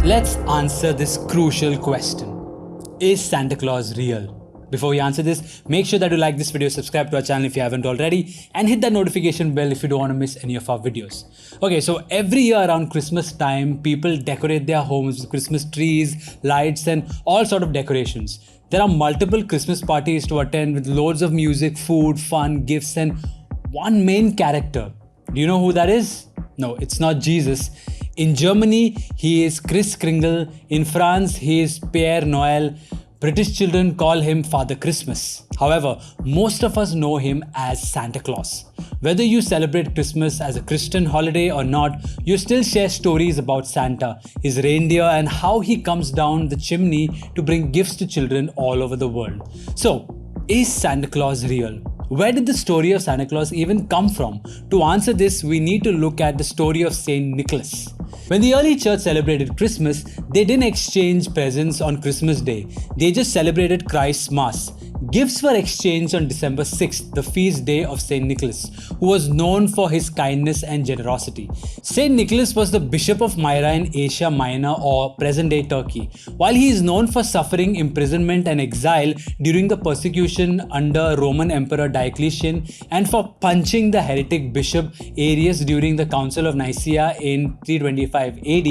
Let's answer this crucial question. Is Santa Claus real? Before we answer this, make sure that you like this video, subscribe to our channel if you haven't already, and hit that notification bell if you don't want to miss any of our videos. Okay, so every year around Christmas time, people decorate their homes with Christmas trees, lights, and all sort of decorations. There are multiple Christmas parties to attend with loads of music, food, fun, gifts, and one main character. Do you know who that is? No, it's not Jesus. In Germany, he is Kris Kringle. In France, he is Père Noël. British children call him Father Christmas. However, most of us know him as Santa Claus. Whether you celebrate Christmas as a Christian holiday or not, you still share stories about Santa, his reindeer, and how he comes down the chimney to bring gifts to children all over the world. So, is Santa Claus real? Where did the story of Santa Claus even come from? To answer this, we need to look at the story of St. Nicholas. When the early church celebrated Christmas, they didn't exchange presents on Christmas Day. They just celebrated Christ's Mass. Gifts were exchanged on December 6th, the feast day of St. Nicholas, who was known for his kindness and generosity. St. Nicholas was the Bishop of Myra in Asia Minor or present-day Turkey. While he is known for suffering imprisonment and exile during the persecution under Roman Emperor Diocletian and for punching the heretic Bishop Arius during the Council of Nicaea in 325 AD,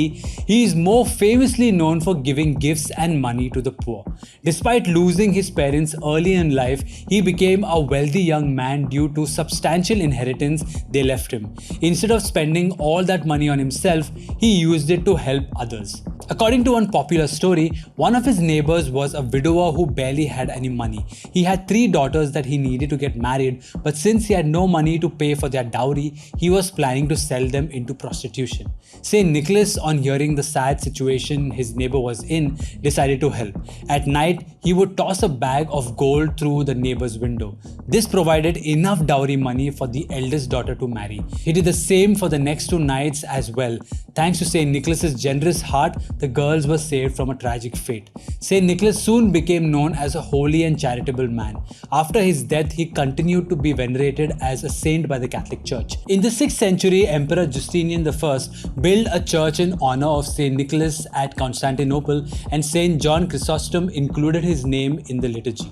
he is more famously known for giving gifts and money to the poor. Despite losing his parents early in life, he became a wealthy young man due to substantial inheritance they left him. Instead of spending all that money on himself, he used it to help others. According to one popular story, one of his neighbors was a widower who barely had any money. He had 3 daughters that he needed to get married, but since he had no money to pay for their dowry, he was planning to sell them into prostitution. St. Nicholas, on hearing the sad situation his neighbor was in, decided to help. At night, he would toss a bag of gold through the neighbor's window. This provided enough dowry money for the eldest daughter to marry. He did the same for the next 2 nights as well. Thanks to St. Nicholas's generous heart, the girls were saved from a tragic fate. St. Nicholas soon became known as a holy and charitable man. After his death, he continued to be venerated as a saint by the Catholic Church. In the 6th century, Emperor Justinian I built a church in honor of St. Nicholas at Constantinople, and St. John Chrysostom included his name in the liturgy.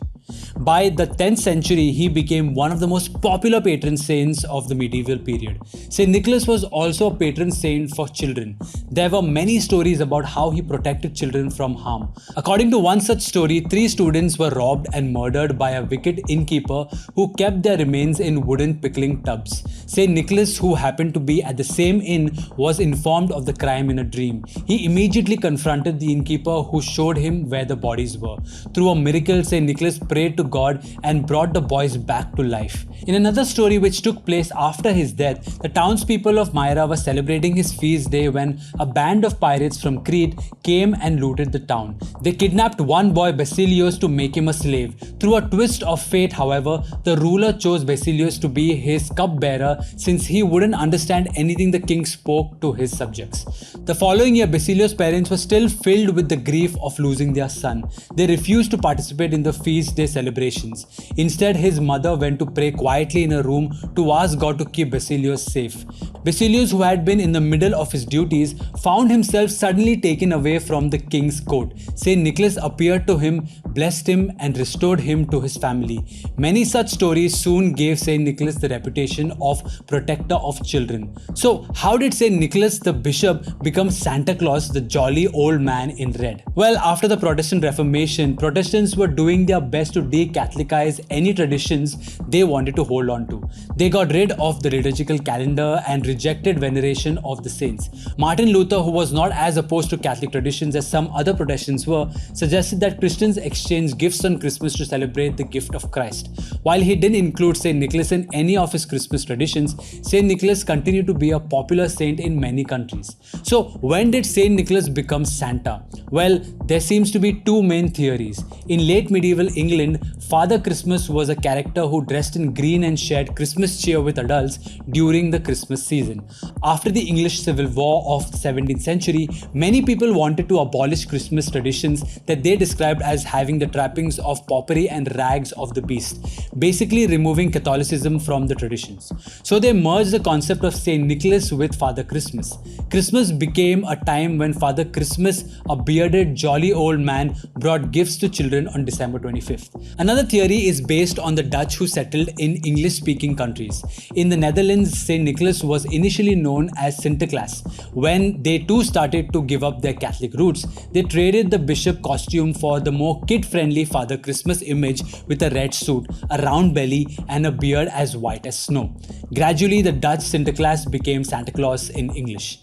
By the 10th century, he became one of the most popular patron saints of the medieval period. St. Nicholas was also a patron saint for children. There were many stories about how he protected children from harm. According to one such story, 3 students were robbed and murdered by a wicked innkeeper who kept their remains in wooden pickling tubs. St. Nicholas, who happened to be at the same inn, was informed of the crime in a dream. He immediately confronted the innkeeper, who showed him where the bodies were. Through a miracle, St. Nicholas prayed to God and brought the boys back to life. In another story which took place after his death, the townspeople of Myra were celebrating his feast day when a band of pirates from Crete came and looted the town. They kidnapped one boy, Basilios, to make him a slave. Through a twist of fate, however, the ruler chose Basilios to be his cupbearer since he wouldn't understand anything the king spoke to his subjects. The following year, Basilios' parents were still filled with the grief of losing their son. They refused to participate in the feast day celebrations. Instead, his mother went to pray quietly in a room to ask God to keep Basilios safe. Basilios, who had been in the middle of his duties, found himself suddenly taken away from the king's court. St. Nicholas appeared to him, blessed him, and restored him to his family. Many such stories soon gave St. Nicholas the reputation of protector of children. So, how did St. Nicholas the bishop become Santa Claus, the jolly old man in red? Well, after the Protestant Reformation, Protestants were doing their best to de-Catholicize any traditions they wanted to hold on to. They got rid of the liturgical calendar and rejected veneration of the saints. Martin Luther, who was not as opposed to Catholic traditions as some other Protestants were, suggested that Christians exchange gifts on Christmas to celebrate the gift of Christ. While he didn't include St. Nicholas in any of his Christmas traditions, St. Nicholas continued to be a popular saint in many countries. So, when did St. Nicholas become Santa? Well, there seems to be 2 main theories. In late medieval England, Father Christmas was a character who dressed in green and shared Christmas cheer with adults during the Christmas season. After the English Civil War of the 17th century, many people wanted to abolish Christmas traditions that they described as having wearing the trappings of paupery and rags of the beast, basically removing Catholicism from the traditions. So they merged the concept of St. Nicholas with Father Christmas. Christmas became a time when Father Christmas, a bearded, jolly old man, brought gifts to children on December 25th. Another theory is based on the Dutch who settled in English-speaking countries. In the Netherlands, St. Nicholas was initially known as Santa Claus. When they too started to give up their Catholic roots, they traded the bishop costume for the more kid-friendly Father Christmas image with a red suit, a round belly, and a beard as white as snow. Gradually, the Dutch Santa Claus became Santa Claus in English.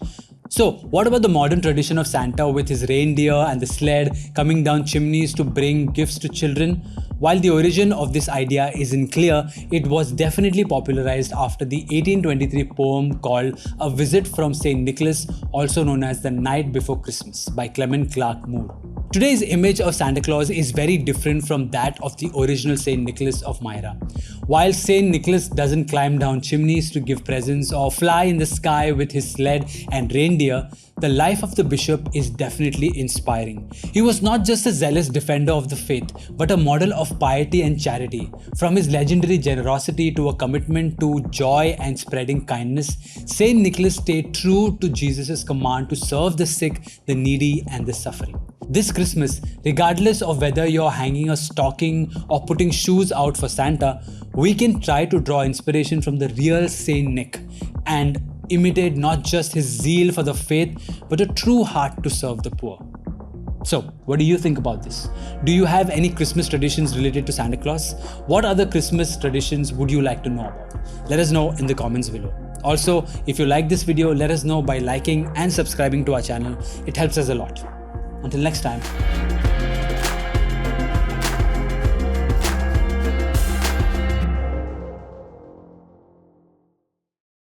So, what about the modern tradition of Santa with his reindeer and the sled coming down chimneys to bring gifts to children? While the origin of this idea isn't clear, it was definitely popularized after the 1823 poem called A Visit from St. Nicholas, also known as The Night Before Christmas, by Clement Clarke Moore. Today's image of Santa Claus is very different from that of the original St. Nicholas of Myra. While St. Nicholas doesn't climb down chimneys to give presents or fly in the sky with his sled and reindeer, the life of the bishop is definitely inspiring. He was not just a zealous defender of the faith, but a model of piety and charity. From his legendary generosity to a commitment to joy and spreading kindness, St. Nicholas stayed true to Jesus' command to serve the sick, the needy, and the suffering. This Christmas, regardless of whether you're hanging a stocking or putting shoes out for Santa, we can try to draw inspiration from the real Saint Nick and imitate not just his zeal for the faith, but a true heart to serve the poor. So, what do you think about this? Do you have any Christmas traditions related to Santa Claus? What other Christmas traditions would you like to know about? Let us know in the comments below. Also, if you like this video, let us know by liking and subscribing to our channel. It helps us a lot. Until next time.